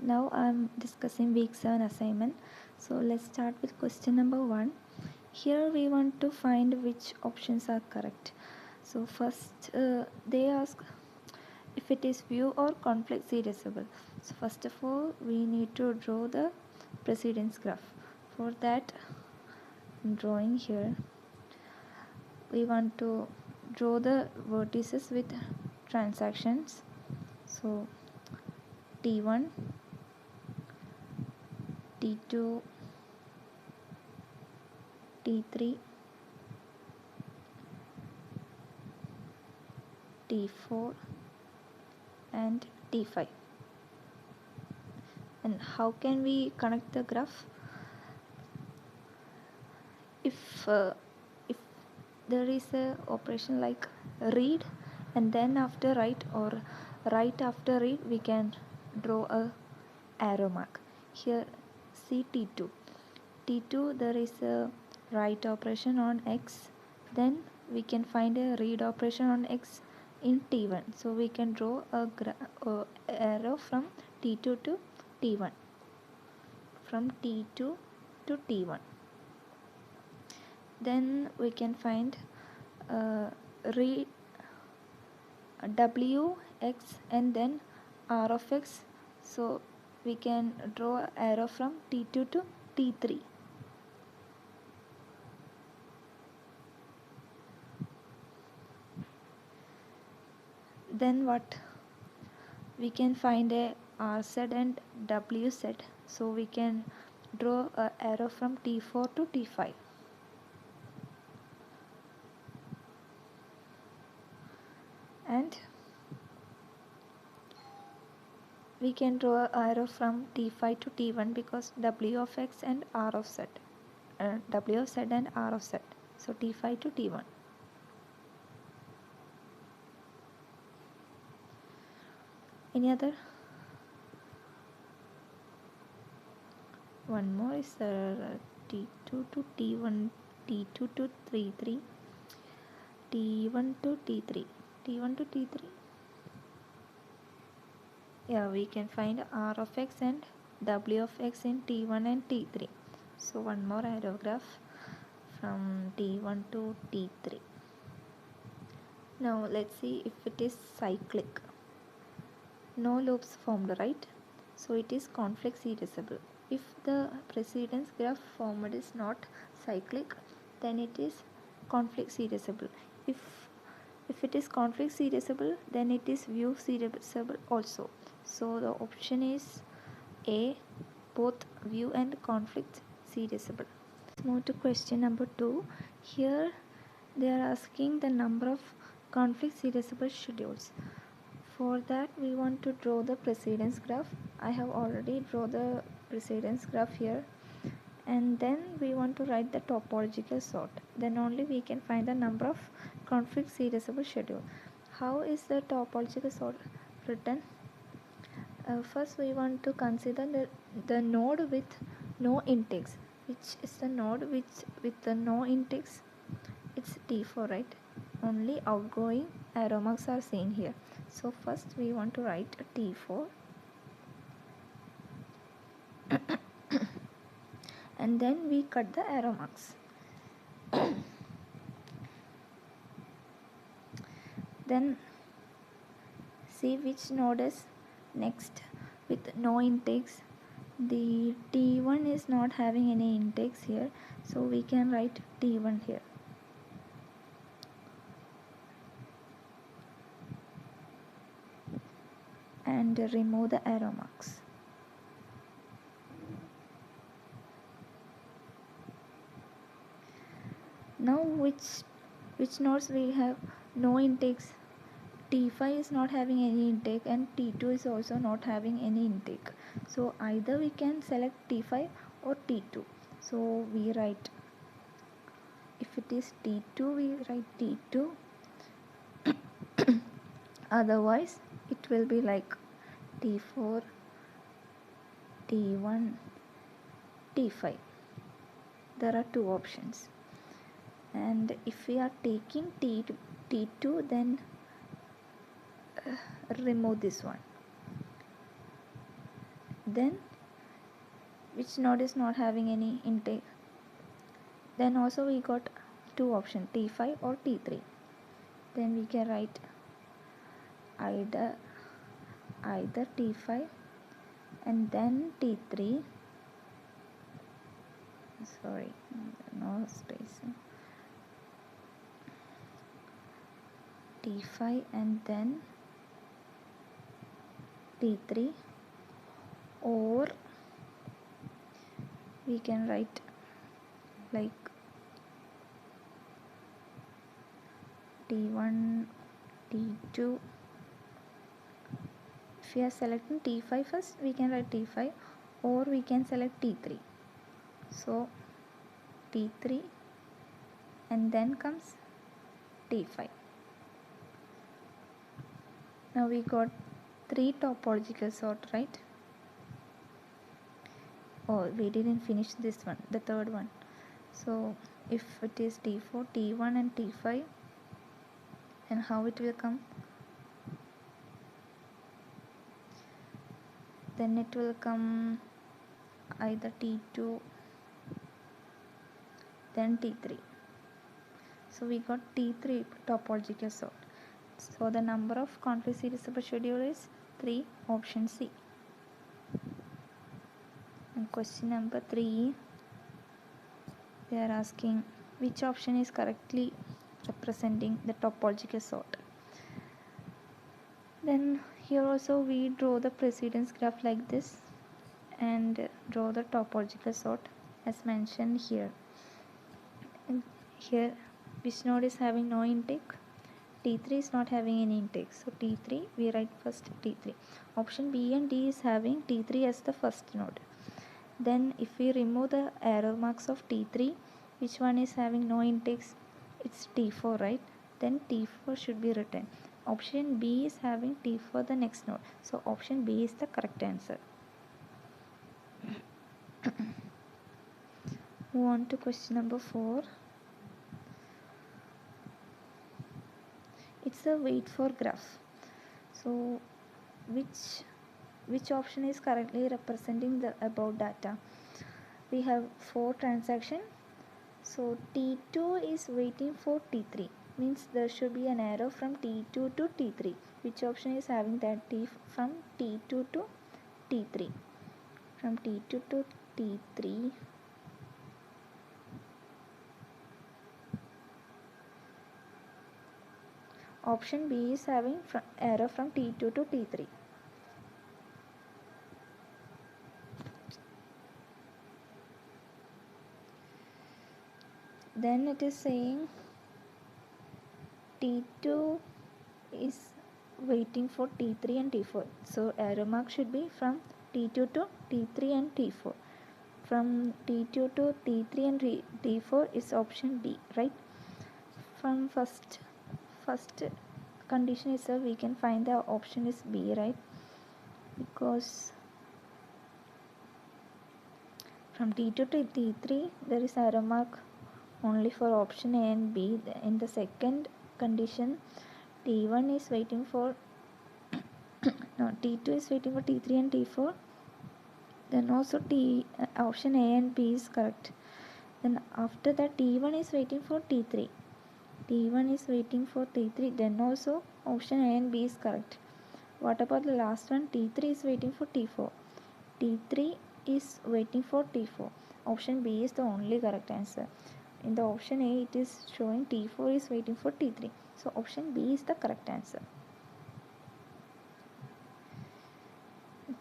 Now I'm discussing week 7 assignment. So let's start with question number 1. Here we want to find which options are correct. So first they ask if it is view or conflict serializable. So first of all we need to draw the precedence graph. For that, drawing here, we want to draw the vertices with transactions. So T1, T2, T3, T4 and T5. And how can we connect the graph? If there is a operation like read and then after write, or write after read, we can draw a arrow mark. Here see T2. T2 there is a write operation on X, then we can find a read operation on X in T1. So we can draw a arrow from T2 to T1, from T2 to T1. Then we can find read W X and then R of X. So we can draw arrow from T2 to T3. Then what? We can find a RZ and WZ. So we can draw a arrow from T4 to T5. And we can draw an arrow from T5 to T1 because W of X and R of Z. W of Z and R of Z. So T5 to T1. Any other? One more is T2 to T1, T2 to T3, T1 to T3, T1 to T3. Yeah, we can find R of X and W of X in T1 and T3. So one more arrow graph from T1 to T3. Now let's see if it is cyclic. No loops formed, right? So it is conflict serializable. If the precedence graph formed is not cyclic, then it is conflict serializable. If it is conflict serializable, then it is view serializable also. So the option is A, both view and conflict serializable. Let's move to question number 2. Here they are asking the number of conflict serializable schedules. For that we want to draw the precedence graph. I have already drawn the precedence graph here, and then we want to write the topological sort. Then only we can find the number of conflict serializable schedule. How is the topological sort written? First we want to consider the node with no intakes. Which is the node with the no intakes? It's T4, right? Only outgoing arrow marks are seen here. So first we want to write a T4 and then we cut the arrow marks. Then see which node is next with no intakes. The T1 is not having any intakes here, so we can write T1 here. And remove the arrow marks. Now which nodes we have no intakes? T5 is not having any intake and T2 is also not having any intake. So either we can select T5 or T2. So we write, if it is T2 we write T2. Otherwise it will be like T4, T1, T5. There are two options. And if we are taking T2, then remove this one. then which node is not having any intake. Then also we got two options, T5 or T3. Then we can write either T5 and then T3. Sorry, no space. T5 and then T3, or we can write like T1, T2. If we are selecting T5 first, we can write T5, or we can select T3. So T3 and then comes T5. Now we got three topological sort, right? Oh, we didn't finish this one, the third one. So if it is T4, T1 and T5, then how it will come? Then it will come either T2 then T3. So we got T3 topological sort. So the number of conflict serializable schedule is 3, option C. And question number 3, they are asking which option is correctly representing the topological sort. Then here also we draw the precedence graph like this and draw the topological sort as mentioned here. And here which node is having no intake? T3 is not having any intake, so T3 we write first T3. Option B and D is having T3 as the first node. Then if we remove the arrow marks of T3, which one is having no intakes? It's T4, right? Then T4 should be written. Option B is having T4 the next node, so option B is the correct answer. Move on to question number 4. It's a wait for graph. So which option is correctly representing the above data? We have 4 transactions. So T2 is waiting for T3, means there should be an arrow from T2 to T3. Which option is having that? From T2 to T3. From T2 to T3. Option B is having arrow from T2 to T3. Then it is saying T2 is waiting for T3 and T4. So arrow mark should be from T2 to T3 and T4. From T2 to T3 and T4 is option B, right? From first condition itself we can find the option is B, right? Because from T2 to T3 there is arrow mark only for option A and B. In the second condition, T1 is waiting for no, T2 is waiting for T3 and T4. Then also option A and B is correct. Then after that T1 is waiting for T3. T1 is waiting for T3. Then also option A and B is correct. What about the last one? T3 is waiting for T4. T3 is waiting for T4. Option B is the only correct answer. In the option A it is showing T4 is waiting for T3. So option B is the correct answer.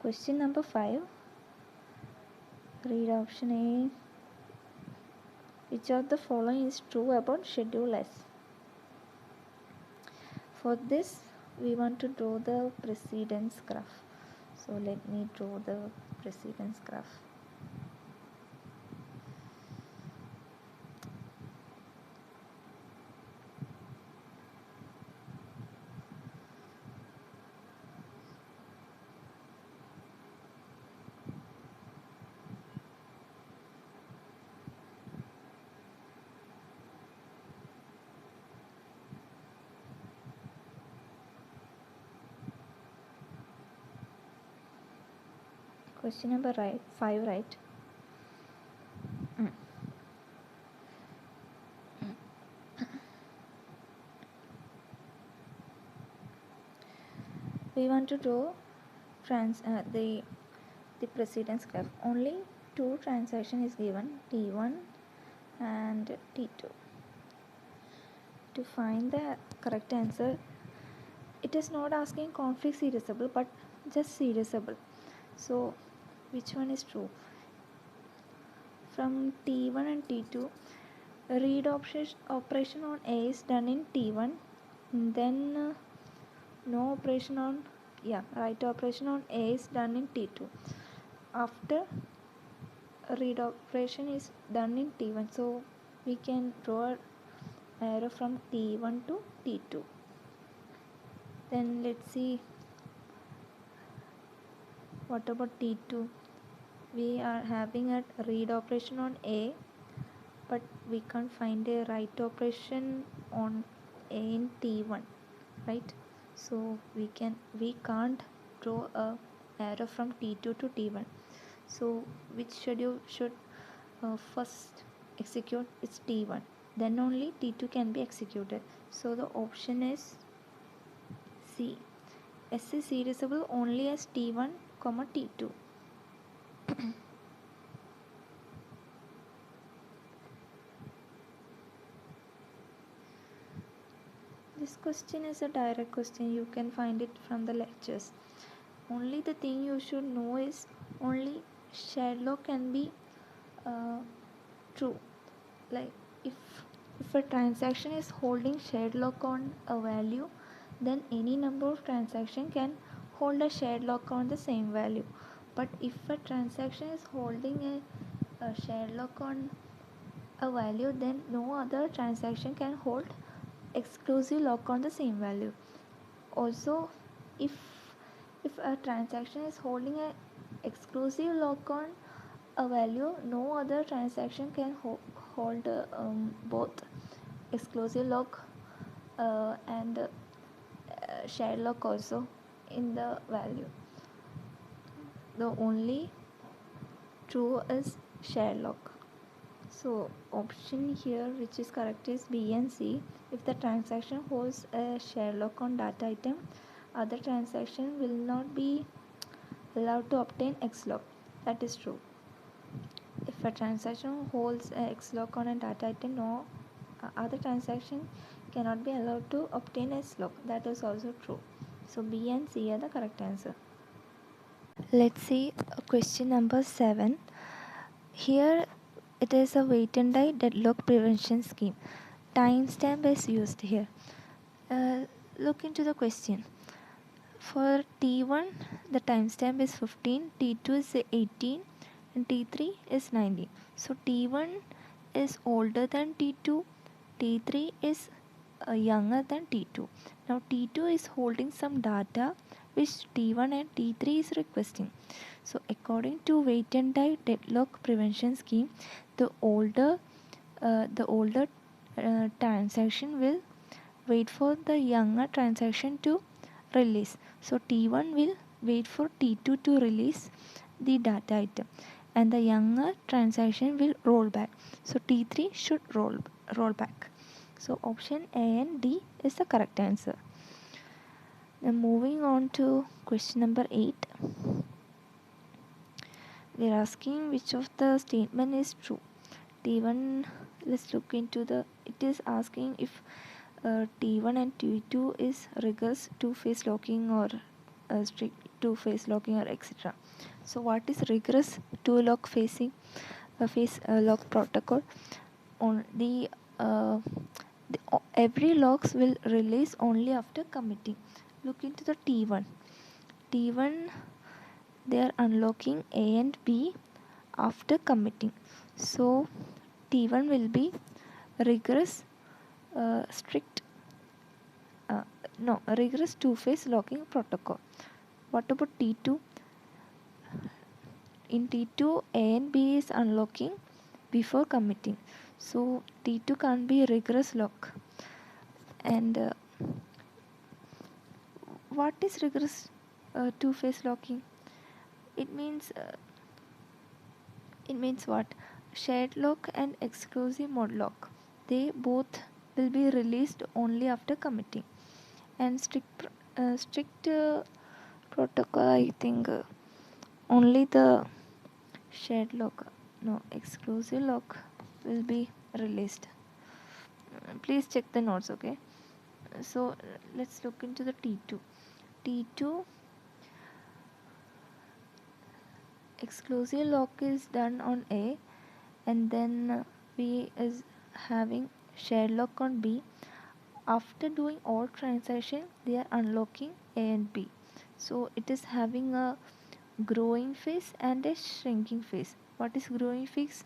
Question number 5. Read option A. Which of the following is true about schedule S? For this we want to draw the precedence graph. So let me draw the precedence graph. Question number 5, right? We want to draw the precedence graph. Only two transaction is given, T1 and T2. To find the correct answer, it is not asking conflict serializable but just serializable. So which one is true? From T1 and T2, read operation on A is done in T1, then no operation on write operation on A is done in T2. After read operation is done in T1, so we can draw an arrow from T1 to T2. Then let's see what about T2. We are having a read operation on A, but we can't find a write operation on A in T1, right? So we can't draw a arrow from T2 to T1. So which schedule should first execute? It's T1, then only T2 can be executed. So the option is C. S is serializable only as T1, T2. This question is a direct question. You can find it from the lectures. Only the thing you should know is only shared log can be true. Like if a transaction is holding shared lock on a value, then any number of transaction can hold a shared lock on the same value. But if a transaction is holding a shared lock on a value, then no other transaction can hold exclusive lock on the same value. Also, if a transaction is holding a exclusive lock on a value, no other transaction can hold both exclusive lock and shared lock also in the value. The only true is shared lock. So option here which is correct is B and C. If the transaction holds a share lock on data item, other transaction will not be allowed to obtain X lock. That is true. If a transaction holds a X lock on a data item, no other transaction cannot be allowed to obtain S lock. That is also true. So B and C are the correct answer. Let's see question number 7. Here it is a wait and die deadlock prevention scheme. Timestamp is used here. Look into the question. For T1, the timestamp is 15, T2 is 18, and T3 is 19. So T1 is older than T2, T3 is younger than T2. Now T2 is holding some data which T1 and T3 is requesting. So according to wait and die deadlock prevention scheme, the older transaction will wait for the younger transaction to release. So T1 will wait for T2 to release the data item, and the younger transaction will roll back. So T3 should roll back. So option A and D is the correct answer. Now moving on to question number 8. We are asking which of the statement is true. T1, let's look into the, it is asking if T1 and T2 is rigorous two-phase locking or strict two-phase locking or etc. So what is rigorous two-lock phase lock protocol? On every locks will release only after committing. Look into the T1. T1, they are unlocking A and B after committing. So T1 will be rigorous rigorous two-phase locking protocol. What about T2? In T2, A and B is unlocking before committing. So T2 can't be rigorous lock. And what is rigorous two-phase locking? It means what? Shared lock and exclusive mode lock, they both will be released only after committing. And strict protocol, I think only the shared lock, no, exclusive lock will be released. Please check the notes, okay? So let's look into the T2. T2 exclusive lock is done on A, and then B is having shared lock on B. After doing all transactions, they are unlocking A and B. So it is having a growing phase and a shrinking phase. What is growing phase?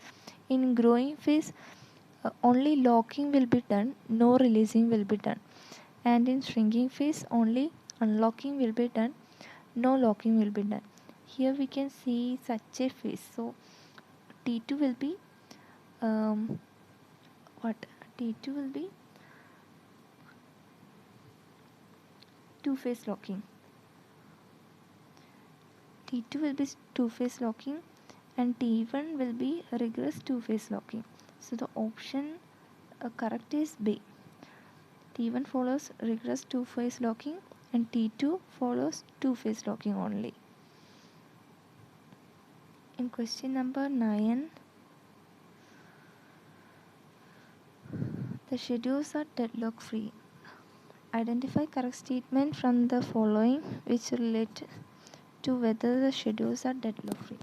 In growing phase, only locking will be done, no releasing will be done. And in shrinking phase, only unlocking will be done, no locking will be done. Here we can see such a phase. So T2 will be what? T2 will be two-phase locking. T2 will be two-phase locking, and T1 will be rigorous two-phase locking. So the option correct is B. T1 follows rigorous two-phase locking, and T2 follows two-phase locking only. In question number 9, the schedules are deadlock free. Identify correct statement from the following which relate to whether the schedules are deadlock free.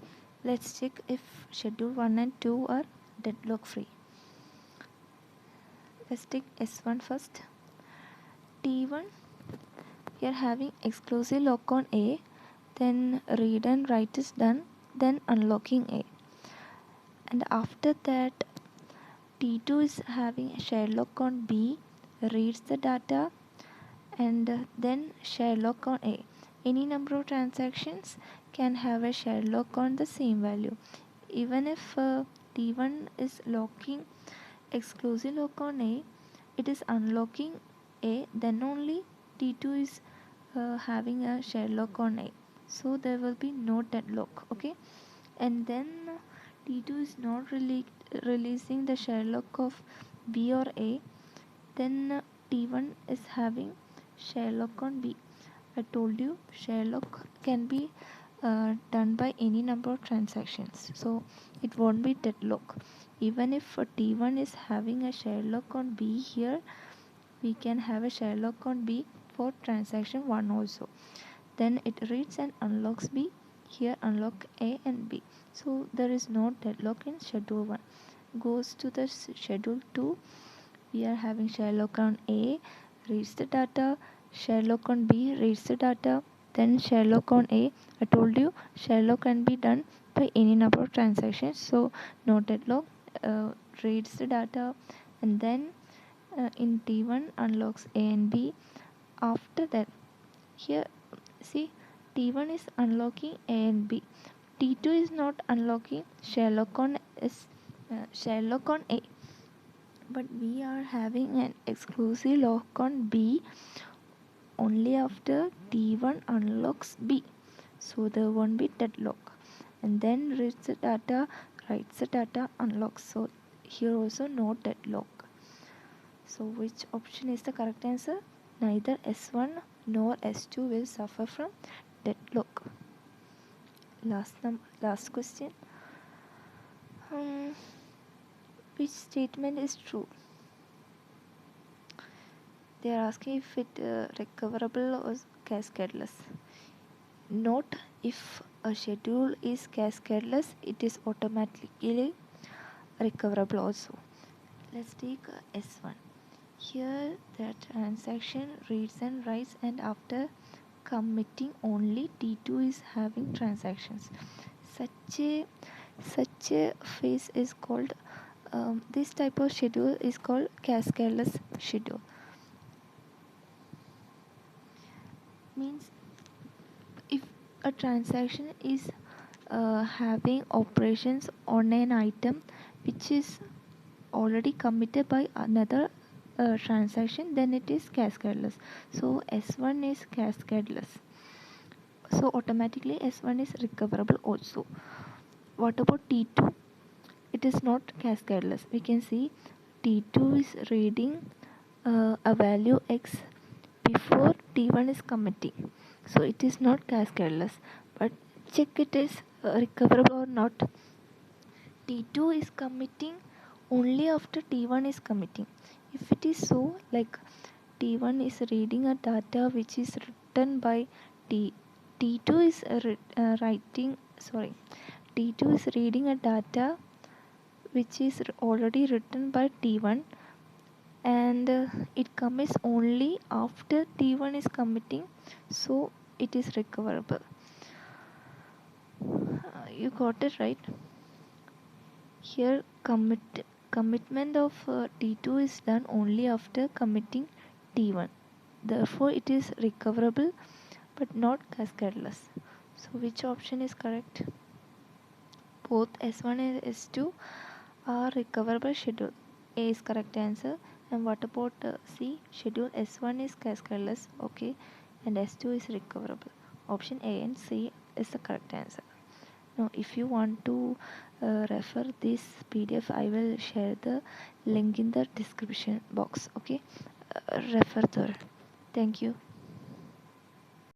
Let's check if schedule 1 and 2 are deadlock free. Let's take S1 first. T1, we are having exclusive lock on A, then read and write is done, then unlocking A. And after that, T2 is having a shared lock on B, reads the data, and then shared lock on A. Any number of transactions can have a shared lock on the same value. Even if T1 is locking exclusive lock on A, it is unlocking A, then only T2 is having a shared lock on A. So there will be no deadlock, okay? And then T2 is not releasing the shared lock of B or A, then T1 is having shared lock on B. I told you shared lock can be done by any number of transactions, so it won't be deadlock. Even if T1 is having a shared lock on B here, we can have a shared lock on B for transaction 1 also. Then it reads and unlocks B, here unlock A and B. So there is no deadlock in schedule 1. Goes to the schedule 2, we are having shared lock on A, reads the data, shared lock on B, reads the data, then shared lock on A. I told you shared lock can be done by any number of transactions, so no deadlock, reads the data, and then in T1 unlocks A and B. After that, here see, T1 is unlocking A and B. T2 is not unlocking shared lock on shared lock on A, but we are having an exclusive lock on B only after T1 unlocks B, so there won't be deadlock. And then reads the data, writes the data, unlocks. So here also no deadlock. So which option is the correct answer? Neither S1 nor S2 will suffer from deadlock. Last question. Which statement is true? They are asking if it recoverable or cascadeless. Note, if a schedule is cascadeless, it is automatically recoverable also. Let's take S1. Here the transaction reads and writes, and after committing only T2 is having transactions. Such a phase is called this type of schedule is called cascadeless schedule. Means if a transaction is having operations on an item which is already committed by another transaction, then it is cascadeless. So S1 is cascadeless. So automatically S1 is recoverable also. What about T2? It is not cascadeless. We can see T2 is reading a value X before T1 is committing. So it is not cascadeless. But check it is recoverable or not. T2 is committing only after T1 is committing. If it is so, like T1 is reading a data which is written by T2 is writing, sorry, T2 is reading a data which is already written by T1, and it commits only after T1 is committing, so it is recoverable. You got it right. Here commitment of T2 is done only after committing T1. Therefore, it is recoverable but not cascadeless. So, which option is correct? Both S1 and S2 are recoverable schedule. A is correct answer. And what about C? Schedule S1 is cascadeless, okay, and S2 is recoverable. Option A and C is the correct answer. Now, if you want to refer this PDF, I will share the link in the description box, okay. Refer there. Thank you.